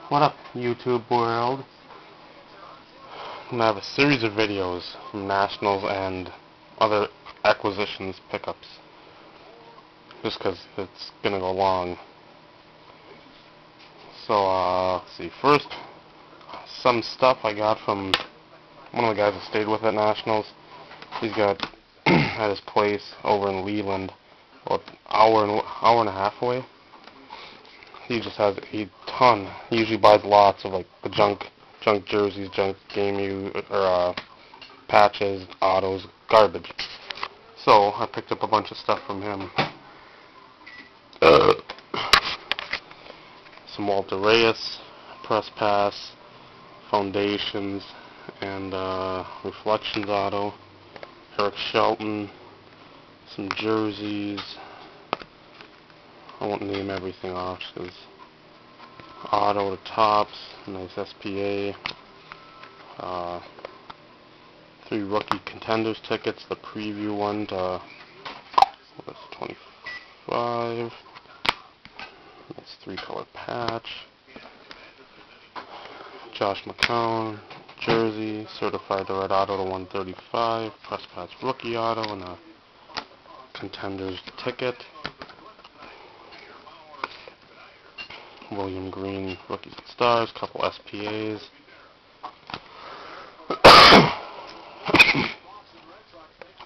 What up, YouTube world? I'm gonna have a series of videos from Nationals and other acquisitions pickups. Just 'cause it's gonna go long. So, let's see. First, some stuff I got from one of the guys that stayed with at Nationals. He's got at his place over in Leland, about an hour and a half away. He just has a ton. He usually buys lots of like the junk jerseys, junk patches, autos, garbage. So I picked up a bunch of stuff from him. Some Walter Reyes, press pass, foundations, and reflections auto. Eric Shelton, some jerseys. I won't name everything off because auto to tops, nice SPA, 3 rookie contenders tickets, the preview one to 25, nice 3-color patch, Josh McCown jersey, certified to red auto to 135, press pass rookie auto, and a contenders ticket. William Green, Rookies and Stars, couple SPAs.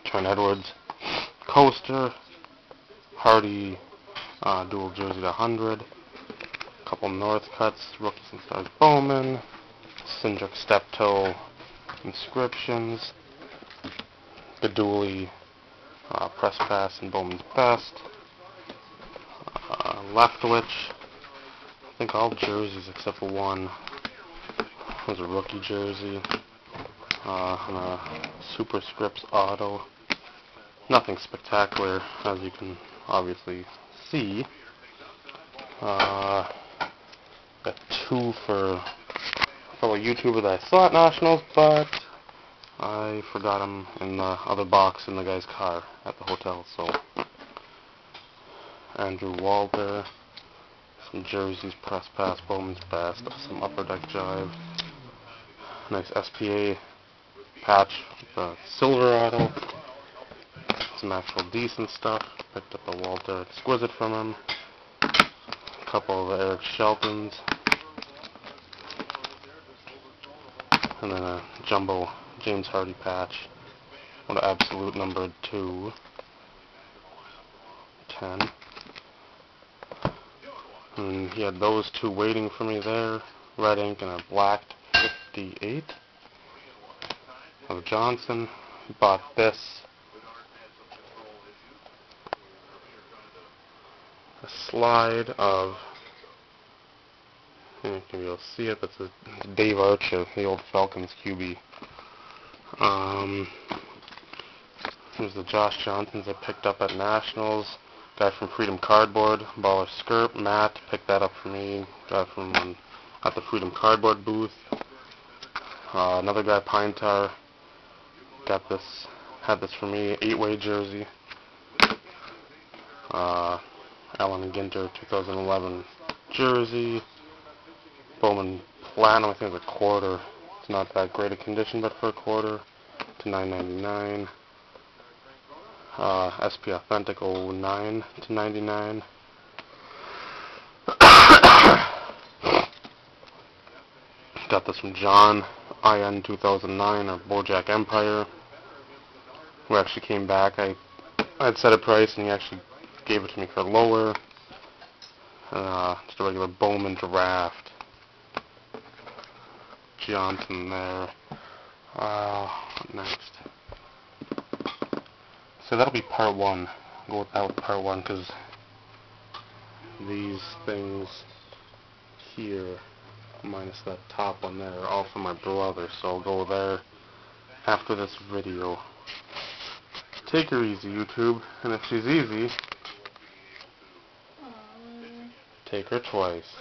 Trent Edwards, coaster. Hardy, dual jersey to 100. Couple North Cuts, Rookies and Stars Bowman. Cindric Steptoe inscriptions. Gaduli, press pass and Bowman's Best. Leftwich. I think all jerseys except for one. There's a rookie jersey, and a Superscripts auto. Nothing spectacular, as you can obviously see. Got 2 for a fellow YouTuber that I saw at Nationals, but I forgot him in the other box in the guy's car at the hotel. So Andrew Walter. Some jerseys, press pass, Bowman's Best, some upper deck jive, nice SPA patch, silver auto, some actual decent stuff. Picked up a Walter Exquisite from him, a couple of Eric Sheltons, and then a jumbo James Hardy patch, one absolute number 2, 10. And he had those 2 waiting for me there, red ink and a black 58 of Johnson. Bought this, a slide of, I don't know if you'll see it, but it's Dave Archer, the old Falcons QB. Here's the Josh Johnsons I picked up at Nationals. Guy from Freedom Cardboard, Baller Skirp, Matt, picked that up for me. Guy from at the Freedom Cardboard booth. Another guy, Pine Tar, had this for me, 8-way jersey. Alan Ginter, 2011 jersey. Bowman Platinum, I think it's a quarter. It's not that great a condition, but for a quarter, to $9.99. SP Authentic 09 to $99. Got this from John, IN 2009, or Bojack Empire, who actually came back. I'd set a price and he actually gave it to me for lower. Just a regular Bowman Draft. Johnson there. What next? So that'll be part 1. I'll go with that with part 1 because these things here, minus that top one there, are all from my brother. So I'll go there after this video. Take her easy, YouTube. And if she's easy, take her twice.